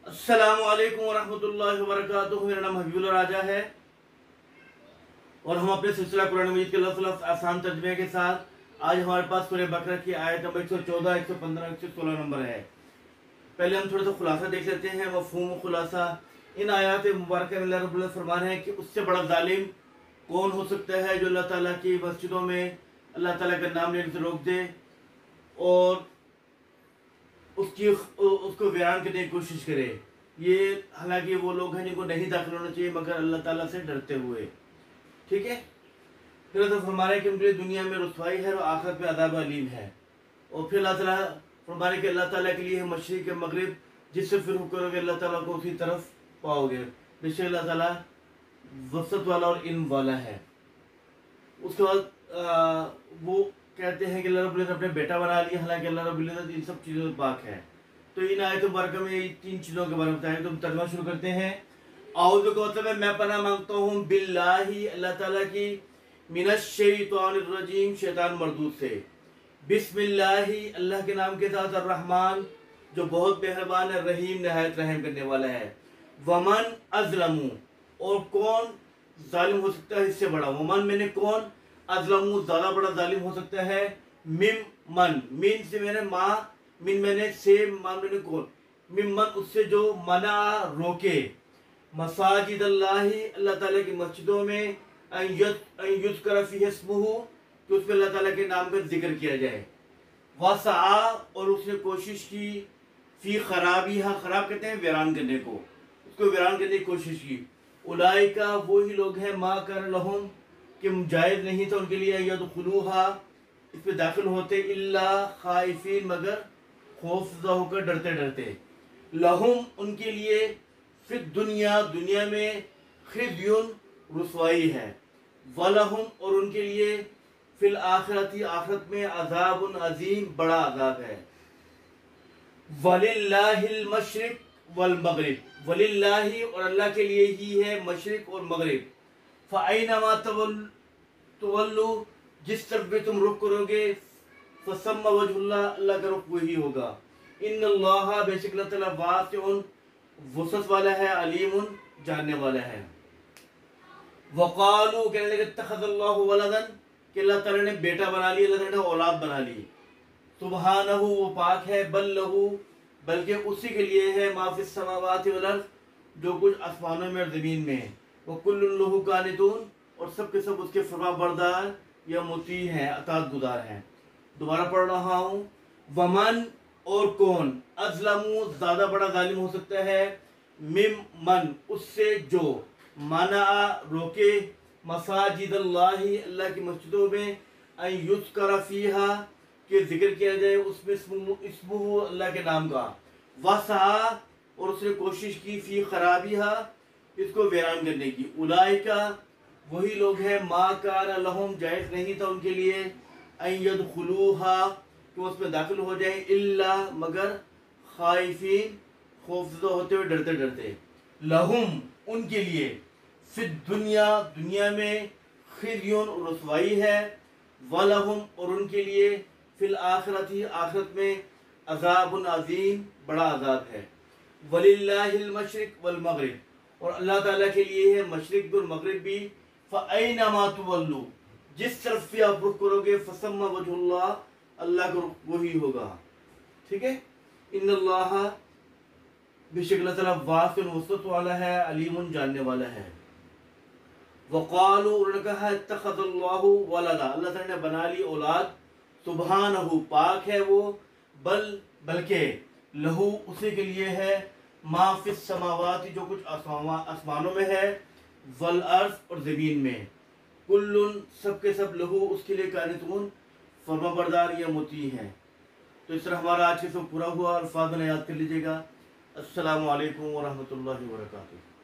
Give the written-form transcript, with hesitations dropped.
अस्सलामु अलैकुम वरहमतुल्लाहि वबरकातुहू। मेरा नाम हबीबुल्लाह राजा है और हम अपने सिलसिला कुरान मजीद के लफ्ज़ आसान तर्जुमे के साथ आज हमारे पास सूरह बकरा की आयत नंबर 114, 115, 116 नंबर है। पहले हम थोड़ा सा खुलासा देख लेते हैं, मफ़हूम खुलासा। इन आयात मुबारक में अल्लाह रब्बुल फरमान है कि उससे बड़ा जालिम कौन हो सकता है जो अल्लाह ताला की मस्जिदों में अल्लाह ताला का नाम लेने से रोक दे और उसको वीरान करने की कोशिश करे। ये हालांकि वो लोग हैं जिनको नहीं दाखिल होना चाहिए मगर अल्लाह ताला से डरते हुए। ठीक है, फिर तो फरमा रहे कि उनके लिए दुनिया में रुसवाई है और आखिरत में अज़ाब अलीम है। और फिर अल्लाह ताला फरमा रहे कि अल्लाह ताला के लिए है मशरिक़ मगरिब, जिससे फिर करोगे अल्लाह ताला को उसी तरफ पाओगे। बेशक अल्लाह ताला वसत वाला और इल्म वाला है। उसके बाद वो कहते हैं कि अल्लाह रब्बुल इज़्ज़त अपने बेटा बना लिया, हालांकि अल्लाह रब्बुल इज़्ज़त इन सब चीज़ों से पाक है। तो इन आयत मुबारक में तीन चीज़ों के बारे में बताएं। तो हम तर्जुमा शुरू करते हैं। आऊज़ु का मतलब है मैं पनाह मांगता हूँ बिल्लाही, अल्लाह ताला की, मिनश शैतानिर रजीम, शैतान मरदूद से। बिस्मिल्लाही, अल्लाह के नाम के साथ, अर्रहमान जो बहुत मेहरबान है, रहीम नहायत रहम करने वाला है। वमन अज़लमू, और कौन जालिम हो सकता है इससे बड़ा। वमन मैंने कौन, अज़लमू ज्यादा बड़ा जालिम हो सकता है। मिम मन, मिन से मैंने माँ, मिन मैंने से, मान मैंने कौन, मिम मन उससे जो मना रोके, मसाजिद अल्लाही अल्लाह ताला की मस्जिदों में, युज़करा फीहा इस्मुहु कि उसमें अल्लाह ताला के नाम का जिक्र किया जाए। वसा, और उसने कोशिश की, फी खराबिहा, खराब कहते हैं वीरान करने को, उसको वीरान करने की कोशिश की। उलाइका वही लोग हैं, मा कर लहुम कि जायज़ नहीं था उनके लिए, यदखुलूहा इसमें दाखिल होते, इल्ला खाइफीन मगर खौफज़दा होकर, डरते डरते। लहुम उनके लिए, फिर दुनिया दुनिया में, खिज़युन रुसवाई है, वलहुम और उनके लिए, फिल आखिरती आखिरत में, अज़ाबुन अज़ीम बड़ा अज़ाब है। वलिल्लाहिल मशरिक वल मगरिब, वलिल्लाही और अल्लाह के लिए ही है मशरिक और मगरिब। फ़अयनमा तुवल्लू जिस तरफ भी तुम रुख करोगे, फसम्मा वजहुल्लाह अल्लाह का रुख वही होगा। इन्नल्लाह बेशक अल्लाह ताला वासिउन वसअत वाला है, अलीमुन जानने वाला है। वक़ालू कहने लगे इत्तख़ज़ल्लाहु वलदन कि अल्लाह ताला ने बेटा बना लिया, अल्लाह ताला ने औलाद बना ली। सुब्हानहू वो पाक है, बल लहू बल्कि उसी के लिए है, मा फ़िस समावाति वल अर्ज़ जो कुछ आसमानों में और ज़मीन में है। व कुल्लुन लहू क़ानितून और सब के सब उसके फरमाबरदार या मुती हैं, अताअत गुज़ार हैं। दोबारा पढ़ रहा हूँ। वमन और कौन, अज़लमू ज़्यादा बड़ा जालिम हो सकता है, मिम मन उससे जो, मना रोके, मसाजिद अल्लाही अल्लाह की मस्जिदों में, अन युज़करा फ़ीहा कि जिक्र किया जाए उसमें, इस्मुहु अल्लाह के नाम का। वसा और उसने कोशिश की, फ़ी खराबिहा इसको वीरान करने की। उलाइका वही लोग हैं, मा कान लहुम जायज़ नहीं था उनके लिए, अन यदखुलूहा कि उसमें दाखिल हो जाए, इल्ला मगर, खाइफीन खौफज़दा होते हुए, डरते डरते। लहुम उनके लिए, फिर दुनिया दुनिया में, खिज़युन रुसवाई है, वलहुम और उनके लिए, फिल आखिरती आखिरत में, अज़ाबुन अज़ीम बड़ा अज़ाब है। वलिल्लाहिल मशरिक वल मगरिब और अल्लाह ताला के लिए है मशरिक और मगरिब भी। फ़अयनमा तुवल्लू जिस तरफ भी आप रुख करोगे, फसम्मा वजहुल्लाह अल्लाह का रुख वही होगा। ठीक है, इन्नल्लाह बेशक अल्लाह ताला वासिउन वसअत वाला है, अलीमुन जानने वाला है। वक़ालू उन्होंने कहा इत्तख़ज़ल्लाहु वलदा अल्लाह ताला ने बना ली औलाद, सुब्हानहू पाक है वो, बल्कि लहू उसी के लिए है, मा फ़िस समावाति जो कुछ आसमानों में है, वल अर्ज़ और ज़मीन में, कुल्लुन सब के सब, लहू उसके लिए, कानितून फरमाबरदार या मुती हैं। तो इस तरह हमारा आज के सब पूरा हुआ। अल्फाज़ में याद कर लीजिएगा। अस्सलामु अलैकुम व रहमतुल्लाहि व बरकातुहू।